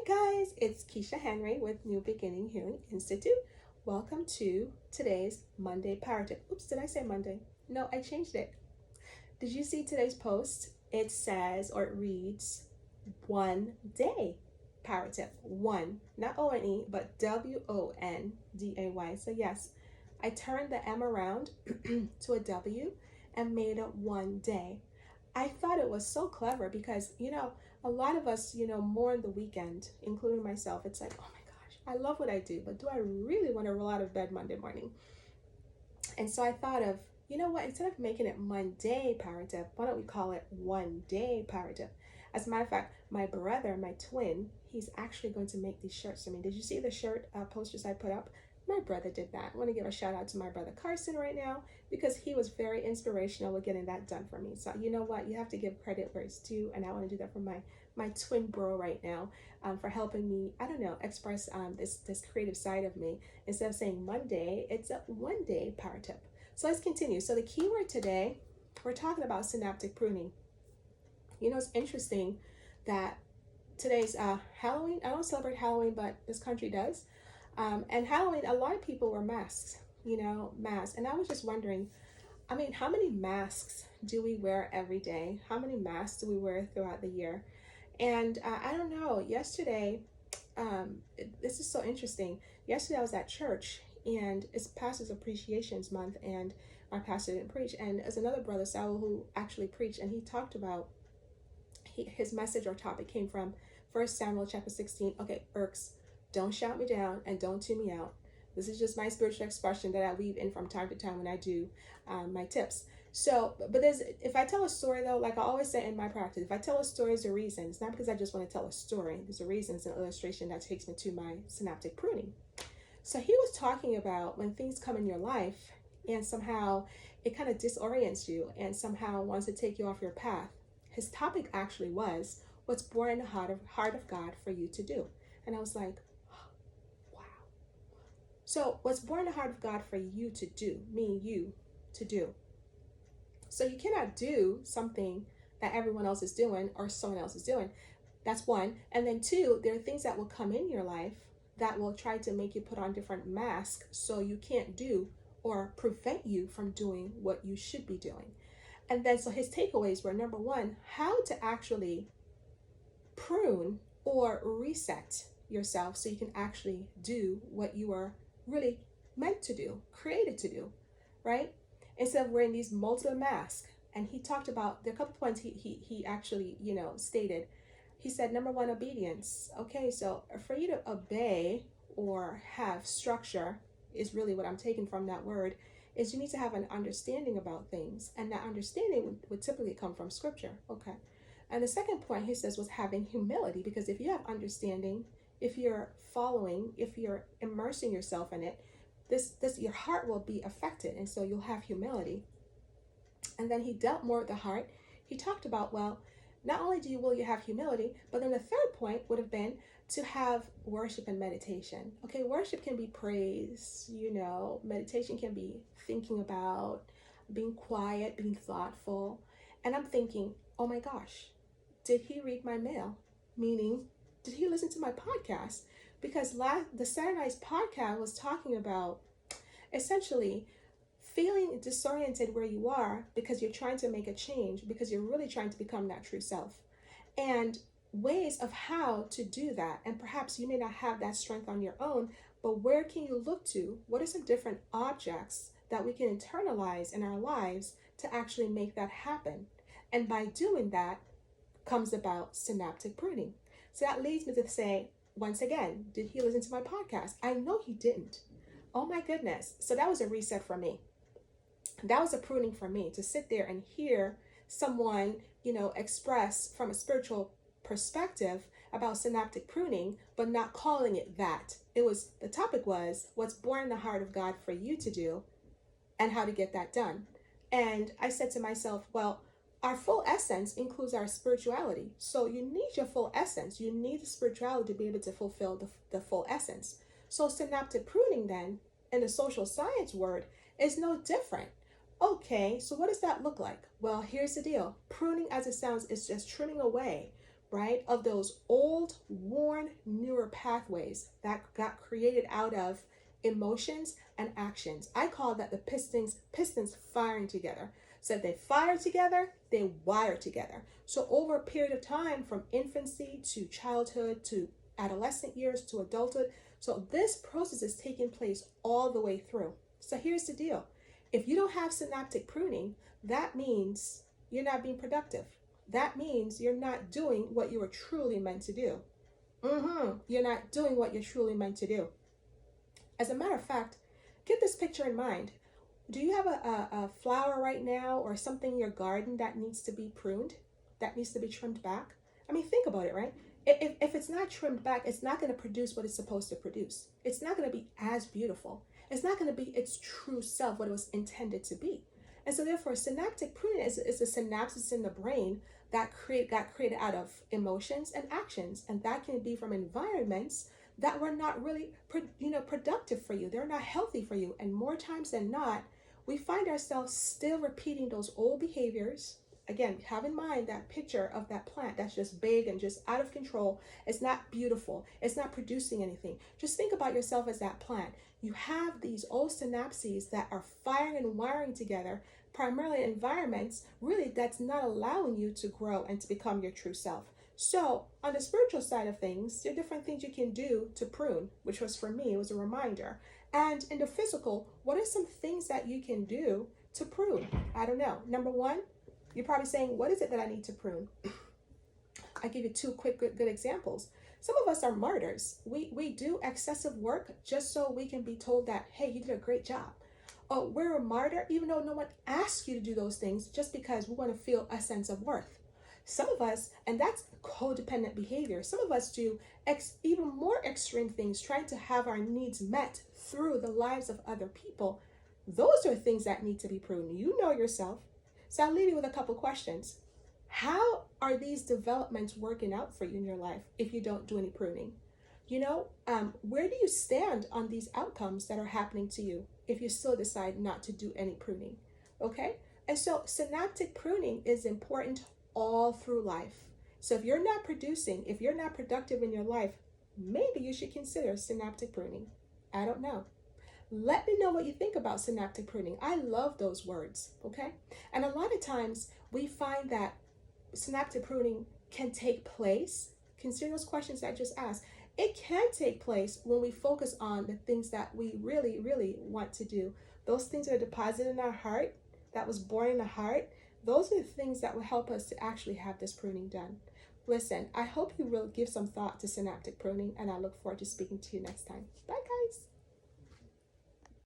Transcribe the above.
guys, it's Keisha Henry with New Beginning Healing Institute. Welcome to today's Monday Power Tip. Oops, did I say Monday? No, I changed it. Did you see today's post? It says, or it reads, 1 day Power Tip. One, not O-N-E, but W-O-N-D-A-Y. So yes, I turned the M around to a W and made it 1 day. I thought it was so clever because, a lot of us, more in the weekend, including myself, it's like, oh my gosh, I love what I do, but do I really want to roll out of bed Monday morning? And so I thought of, instead of making it Monday Power Tip, why don't we call it 1 day Power Tip? As a matter of fact, my brother, my twin, he's actually going to make these shirts for me. Did you see the shirt posters I put up? My brother did that. I want to give a shout out to my brother Carson right now because he was very inspirational with getting that done for me. So you know what? You have to give credit where it's due, and I want to do that for my twin bro right now for helping me, express this creative side of me. Instead of saying Monday, it's a 1 day Power Tip. So let's continue. So the keyword today, we're talking about synaptic pruning. It's interesting that today's Halloween. I don't celebrate Halloween, but this country does. And Halloween, a lot of people wear masks, masks. And I was just wondering, how many masks do we wear every day? How many masks do we wear throughout the year? And I don't know, yesterday, this is so interesting. Yesterday I was at church and it's Pastor's Appreciation Month and my pastor didn't preach. And there's another brother, Saul, who actually preached, and he talked about, his message or topic came from 1 Samuel chapter 16. Okay, Irks. Don't shout me down and don't tune me out. This is just my spiritual expression that I weave in from time to time when I do my tips. So, but if I tell a story though, like I always say in my practice, if I tell a story, there's a reason. It's not because I just want to tell a story. There's a reason. It's an illustration that takes me to my synaptic pruning. So he was talking about when things come in your life and somehow it kind of disorients you and somehow wants to take you off your path. His topic actually was what's born in the heart of God for you to do. And I was like, so what's born in the heart of God for you to do, meaning you to do. So you cannot do something that everyone else is doing or someone else is doing. That's one. And then two, there are things that will come in your life that will try to make you put on different masks so you can't do or prevent you from doing what you should be doing. And then so his takeaways were, number one, how to actually prune or reset yourself so you can actually do what you are really meant to do, created to do, right? Instead of wearing these multiple masks. And he talked about, there are a couple points he actually, stated. He said, number one, obedience. Okay, so for you to obey or have structure is really what I'm taking from that word, is you need to have an understanding about things. And that understanding would typically come from scripture, okay? And the second point he says was having humility, because if you have understanding, if you're following, if you're immersing yourself in it, your heart will be affected, and so you'll have humility. And then he dealt more with the heart. He talked about, well, not only will you have humility, but then the third point would have been to have worship and meditation. Okay, worship can be praise, meditation can be thinking about, being quiet, being thoughtful. And I'm thinking, oh my gosh, did he read my mail? Meaning, did he listen to my podcast? Because the Saturday night's podcast was talking about essentially feeling disoriented where you are because you're trying to make a change, because you're really trying to become that true self. And ways of how to do that. And perhaps you may not have that strength on your own, but where can you look to? What are some different objects that we can internalize in our lives to actually make that happen? And by doing that comes about synaptic pruning. So that leads me to say, once again, did he listen to my podcast? I know he didn't. Oh my goodness. So that was a reset for me. That was a pruning for me, to sit there and hear someone, express from a spiritual perspective about synaptic pruning, but not calling it that. The topic was what's born in the heart of God for you to do and how to get that done. And I said to myself, well, our full essence includes our spirituality. So you need your full essence. You need the spirituality to be able to fulfill the full essence. So synaptic pruning then, in the social science word, is no different. Okay, so what does that look like? Well, here's the deal. Pruning, as it sounds, is just trimming away right, of those old, worn, newer pathways that got created out of emotions and actions. I call that the pistons firing together. So if they fire together, they wire together. So over a period of time, from infancy to childhood to adolescent years to adulthood, so this process is taking place all the way through. So here's the deal. If you don't have synaptic pruning, that means you're not being productive. That means you're not doing what you were truly meant to do. You're not doing what you're truly meant to do. As a matter of fact, get this picture in mind. Do you have a flower right now or something in your garden that needs to be pruned, that needs to be trimmed back? I mean, think about it, right? If it's not trimmed back, it's not going to produce what it's supposed to produce. It's not going to be as beautiful. It's not going to be its true self, what it was intended to be. And so therefore, synaptic pruning is a synapses in the brain that got created out of emotions and actions. And that can be from environments that were not really productive for you. They're not healthy for you. And more times than not, we find ourselves still repeating those old behaviors. Again, have in mind that picture of that plant that's just big and just out of control. It's not beautiful. It's not producing anything. Just think about yourself as that plant. You have these old synapses that are firing and wiring together, primarily in environments, really, that's not allowing you to grow and to become your true self. So on the spiritual side of things, there are different things you can do to prune, which was for me, it was a reminder. And in the physical, what are some things that you can do to prune? I don't know. Number one, you're probably saying, what is it that I need to prune? I'll give you two quick, good examples. Some of us are martyrs. We do excessive work just so we can be told that, hey, you did a great job. Oh, we're a martyr even though no one asks you to do those things, just because we want to feel a sense of worth. Some of us, and that's codependent behavior, some of us do even more extreme things, trying to have our needs met through the lives of other people. Those are things that need to be pruned. You know yourself. So I'll leave you with a couple questions. How are these developments working out for you in your life if you don't do any pruning? Where do you stand on these outcomes that are happening to you if you still decide not to do any pruning? Okay? And so synaptic pruning is important all through life. So if you're not producing, if you're not productive in your life, maybe you should consider synaptic pruning. I don't know. Let me know what you think about synaptic pruning. I love those words, okay? And a lot of times we find that synaptic pruning can take place. Consider those questions I just asked. It can take place when we focus on the things that we really, really want to do. Those things that are deposited in our heart, that was born in the heart, those are the things that will help us to actually have this pruning done. Listen, I hope you will give some thought to synaptic pruning, and I look forward to speaking to you next time. Bye, guys.